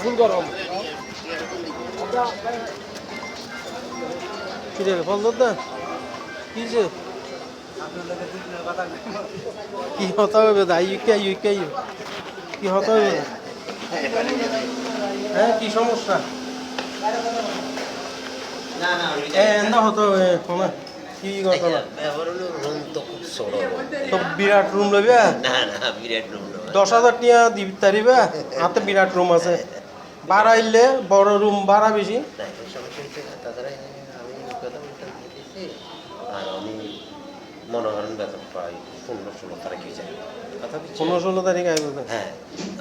ফুল গরম কি রে ফল দা কি যে কি হতা হবে দা ইউকে কি হতা হবে হ্যাঁ কি সমস্যা না হতো শোনা কি কথা রুম তো খুব ছোট তো বিরাট রুম লইবে না বিরাট রুম 10,000 টাকা দিবি তারিবে হাতে বিরাট রুম আছে ভাড়া আইলে বড় রুম ভাড়া বেশি সমস্যা হচ্ছে তাছাড়া আমি কথা বলতে দিতেছি আর আমি মনে করেন বেতন প্রায় 15-16 তারিখে যাই 15-16 তারিখ আইবে হ্যাঁ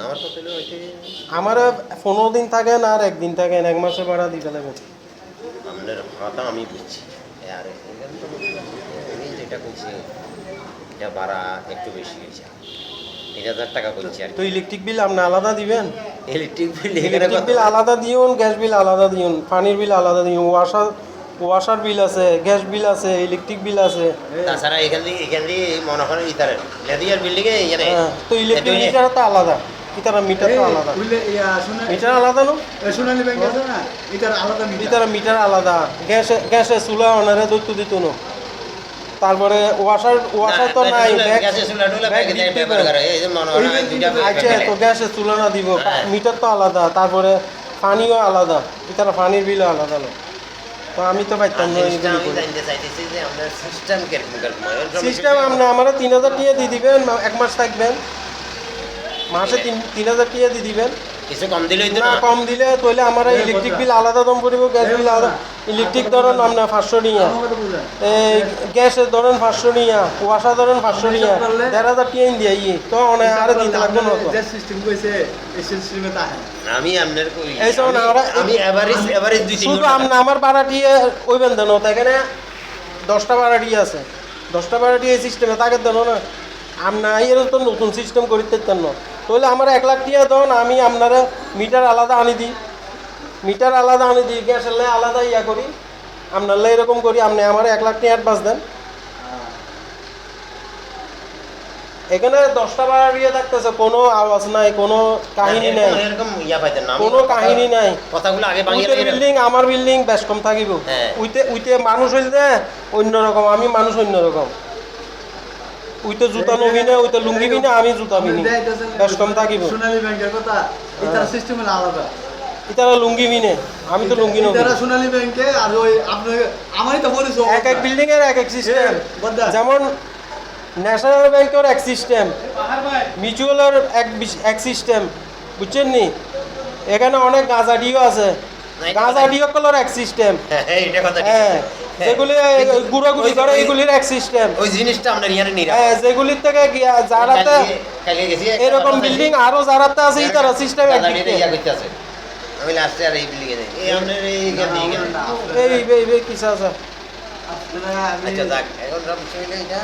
আমার কথা হলো ওইটা আমার 15 দিন থাকেন আর একদিন থাকেন এক মাসে ভাড়া দিতে লাগবে আপনার কথা আমি বুঝছি আর এখানে তো আমি যেটা বলছি এটা ভাড়া একটু বেশি হয়েছে 3,000 টাকা বলছি আর তো ইলেকট্রিক বিল আপনি আলাদা দিবেন ইলেকট্রিক বিল ইলেকট্রিক বিল আলাদা দিউন গ্যাস বিল আলাদা দিউন পানির বিল আলাদা দিউন ওয়াশার বিল আছে গ্যাস বিল আছে ইলেকট্রিক বিল আছে তাছাড়া এখান দিয়ে মনে করেন ইতারের লেদিয়ার বিল্ডিংয়ে এখানে তো ইলেকট্রিক মিটার তো আলাদা ইতারা মিটার তো আলাদা মিটার আলাদা নো সোনালী ব্যাংক আছে না এটার আলাদা ইতারা মিটার আলাদা গ্যাসে চুলা অনারে দৈত্য দিত না তারপরে ওয়াশার তো নাই গ্যাসের চুলা টুলা ব্যাগে দেয় ব্যবহার করে এই যে মনে করেন দুইটা আচ্ছা তো গ্যাসের চুলা না দিব মিটার তো আলাদা তারপরে পানিও আলাদা ইতারা পানির বিলও আলাদা না তো আমি তো পাইতাম না আমি জানতে চাইতেছি যে আমরা সিস্টেম কিরকম সিস্টেম আপনি আমরা 3,000 টাকা দিয়ে দিবেন এক মাস থাকবেন মাসে 3,000 টাকা দিয়ে দিবেন কিছু কম দিলেই তো না কম দিলে তাহলে আমার ইলেকট্রিক বিল আলাদা দাম পড়িব গ্যাস বিল আলাদা ইলেকট্রিক ধরেন আপনার 500 নিয়া এই গ্যাসের ধরেন 500 নিয়া ওয়াশা ধরেন 500 নিয়া 1,500 টাকা দিয়ে ইয়ে তো অনেক আরে দিতে লাগবে না তো যে সিস্টেম কইছে এই সিস্টেমে তা আমি আপনার কই এই শোন আমি এভারেজ 2-3 শুধু আপনি আমার ভাড়াটিয়ে কইবেন দেন তো এখানে 10টা ভাড়াটি আছে 10টা ভাড়াটি এই সিস্টেমে তাকে দেন না আপনার এর তো নতুন সিস্টেম করিতে চান না তাহলে আমার 1 লাখ টাকা দেন আমি আপনারা মিটার আলাদা আনি দিই গ্যাসের লাই আলাদা ইয়া করি আপনার লাই এরকম করি আপনি আমার 1 লাখ টাকা অ্যাডভান্স দেন এখানে 10টা ভাড়া দিয়ে থাকতেছে কোনো আওয়াজ নাই কোনো কাহিনী নাই এরকম ইয়া পাইতেন না কোনো কাহিনী নাই কথাগুলো আগে ভাঙিয়ে বিল্ডিং আমার বিল্ডিং বেশ কম থাকিব উইতে মানুষ হইলে অন্যরকম আমি মানুষ অন্যরকম উইতে জুতা নবিনে উইতে লুঙ্গি বিনে আমি জুতা বিনি বেশ কম থাকিব সোনালী ব্যাংকের কথা এটার সিস্টেম হলো আলাদা ইতারা লুঙ্গি বিনে আমি তো লুঙ্গি নবি এটারা সোনালী ব্যাংকে আর ওই আপনি আমারই তো পরিচয় এক বিল্ডিং এর এক সিস্টেম যেমন ন্যাশনাল ব্যাংকের এক সিস্টেম মিউচুয়ালের এক সিস্টেম বুঝছেন নি এখানে অনেক গাঁজাডিও আছে গাঁজাডিও কলার এক সিস্টেম এইটা কথা হ্যাঁ যেগুলি গুড়াগুড়ি করে এগুলির এক সিস্টেম ওই জিনিসটা আপনার ইয়ারে নিরা হ্যাঁ যেগুলির থেকে যারাতে এরকম বিল্ডিং আরো যারাতে আছে ইতারা সিস্টেম আমি লাস্টে আর এই বিল্ডিং এ এই আপনার এই কিসা আছে আচ্ছা যাক এখন সব শুইলে এটা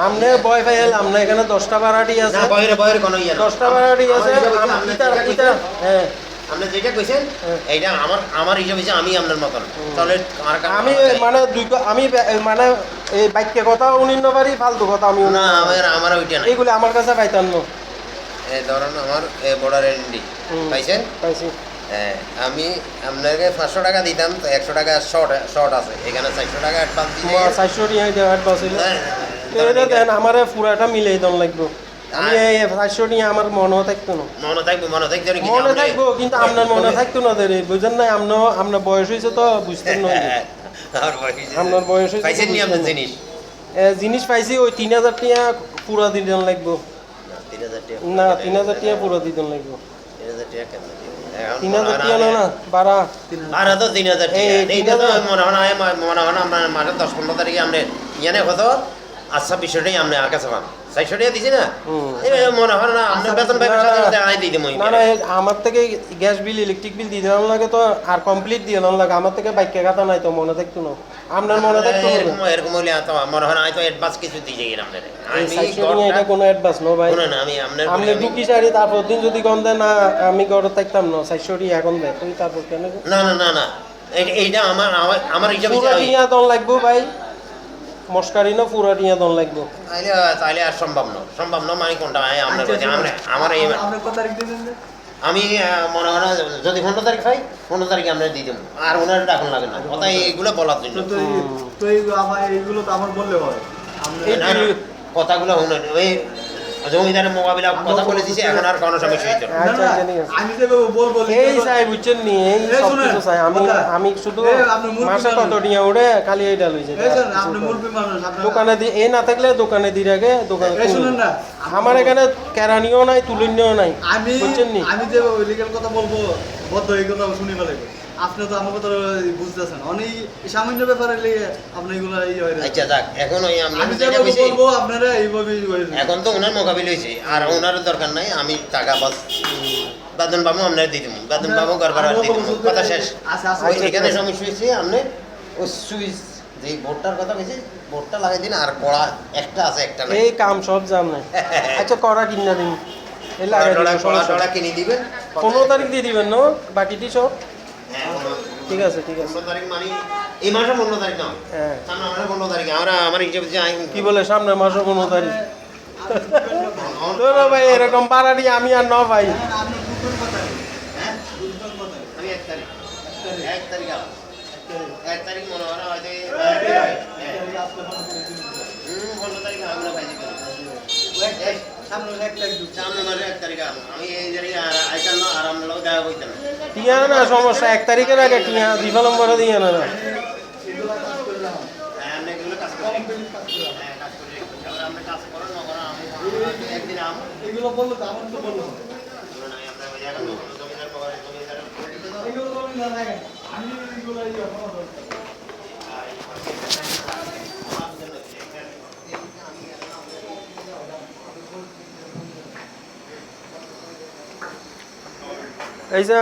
আমনে বয় ফাইল আমনে এখানে 10টা ভাড়াটি আছে না বয়ের কোনো ইয়া 10টা ভাড়াটি আছে ইতারা হ্যাঁ আপনি যেটা কইছেন এইটা আমার হিসাবে আমি আপনার মতন তাহলে আমি মানে আমি মানে এই বাক্যে কথা উনিন্ন পারি ফালতু কথা আমি না আমার ওইটা না এইগুলো আমার কাছে পাইতাম না এই ধরুন আমার বর্ডার এনডি পাইছেন পাইছি হ্যাঁ আমি আপনাকে 500 টাকা দিতাম তো 100 টাকা শর্ট আছে এখানে 400 টাকা অ্যাডভান্স দিলে 400 টাকা অ্যাডভান্স হইলো এটা দেন আমারে পুরাটা মিলাই দন লাগবে আমি এই 400 টাকা আমার মনে থাকতো না মনে থাকবো কিন্তু আপনার মনে থাকতো না দেরে বুঝেন না আপনার বয়স হয়েছে তো বুঝতেন না আপনার বয়স হয়েছে পাইছেন নি আপনি জিনিস পাইছি ওই 3,000 টাকা পুরা দিন লাগবে না 3,000 টাকা পুরা দিন লাগবে 3,000 টাকা কেন 3,000 টাকা না ভাড়া তো 3,000 টাকা এইটা তো মনে হয় আমরা মাসের 10-15 তারিখে আমরা ইয়ানে কত আচ্ছা বিষয়টাই আমরা আর কাছে পান 400 টাকা দিছি না মনে হয় না আমরা বেতন পাই সাথে আই দিই দিমই না আমার থেকে গ্যাস বিল ইলেকট্রিক বিল দিয়ে দেওয়ার লাগে তো আর কমপ্লিট দিয়ে দেওয়ার লাগে আমার থেকে বাইক কথা নাই তো মনে থাকতো না আপনার মনে থাকতো এরকম হলে তো মনে হয় না তো অ্যাডভান্স কিছু দিয়ে যাই আপনাদের আমি এটা কোনো অ্যাডভান্স নো ভাই না আমি আপনার আপনি ঢুকি সারি তারপর দিন যদি কম দেন না আমি ঘরে থাকতাম না 400 টাকা এখন দেয় তুই তারপর কেন না এইটা আমার হিসাবে পুরো টিয়া দন লাগবো ভাই মস্কারি না পুরো টিয়া দন লাগবো তাইলে আর সম্ভব না মানে কোনটা আমার এই আপনার কথা রেখে দেন আমি মনে হয় না যদি 15 তারিখ পাই 15 তারিখে আমরা দিয়ে দেবো আর ওনার ডাকুন লাগে না কথা এইগুলো বলার জন্য তো আমার এইগুলো তো আমার বললে হয় এই না, না, কথাগুলো ওনার ওই জমিদারের মোকাবিলা কথা বলে দিছি এখন আর কোনো সমস্যা হইতো না আচ্ছা আচ্ছা ঠিক আছে আমি যে বলবো এই চাই বুঝছেন নি এই এই সব শুনেন, কিছু চাই আমি কথা। আমি শুধু এই আপনি মুরগি মাসে মানুষ। কত টিয়া উড়ে খালি এইটা লই যাই এই শুনেন, আপনি মুরব্বী মানুষ আপনার দোকানে দিয়ে এই না থাকলে দোকানে দিয়ে রাখে দোকানে এই শুনেন না আমার এখানে কেরানিও নাই তুলনিও নাই আমি বুঝছেন নি আমি যে লিগ্যাল কথা বলবো বদ্ধ এই কথা শুনি ফেলে আপনি তো আমার কথা বুঝতেছেন অনেক সামান্য ব্যাপারে লেগে আপনি এগুলো ইয়ে হয়ে আচ্ছা যাক এখন ওই আমি আমরা যেভাবে যেটা বলবো আপনারা এইভাবে এখন তো ওনার মোকাবিলা হয়েছে আর ওনার দরকার নাই আমি টাকা বাস বেতন পাবো আপনার দিয়ে দেবো বেতন পাবো গড়বার আর দিয়ে দেবো কথা শেষ আচ্ছা আচ্ছা ওই এখানে সমস্যা হয়েছে আপনি ওই সুইচ যে বোর্ডটার কথা কইছি বোর্ডটা লাগাই দিন আর কড়া একটা আছে একটা নাই এই কাম সব জাম নাই আচ্ছা করা কিনা দিন এই লাগাই দিন কড়া টড়া কিনে দিবেন 15 তারিখ দিয়ে দিবেন না বাকিটি সব হ্যাঁ, ঠিক আছে ঠিক আছে 15 তারিখ মানে এই মাসে 15 তারিখ না হ্যাঁ সামনে আমরা 15 তারিখে আমরা আমার হিসেবে যে কি বলে সামনে মাসে 15 তারিখ তোরা ভাই এরকম বাড়ানি আমি আর ন ভাই আপনি বুঝবেন কথা হ্যাঁ বুঝবেন কথা আমি 1 তারিখ 1 তারিখ 1 তারিখ মনে হয় হয়তো 15 তারিখ আমরা পাইছি সামনে এক তারিখ সামনে মাসে 1 তারিখ আমি এই তারিখে আইতাম না আর আমরা লোক দেখা হইতাম না টিয়া না সমস্যা 1 তারিখের আগে টিয়া দিফালম করে দিয়ে না না এগুলো কাজ করে না হ্যাঁ আমরা এগুলো কাজ করি হ্যাঁ কাজ করি এবার আমরা কাজ করেন না করেন আমি একদিন এগুলো বললো তো আমার তো বললো নাই আমরা ওই এখন জমিদার পাওয়ার জমিদারের এগুলো বললো না দেখেন আমি এগুলো ইয়ে আমার এই যে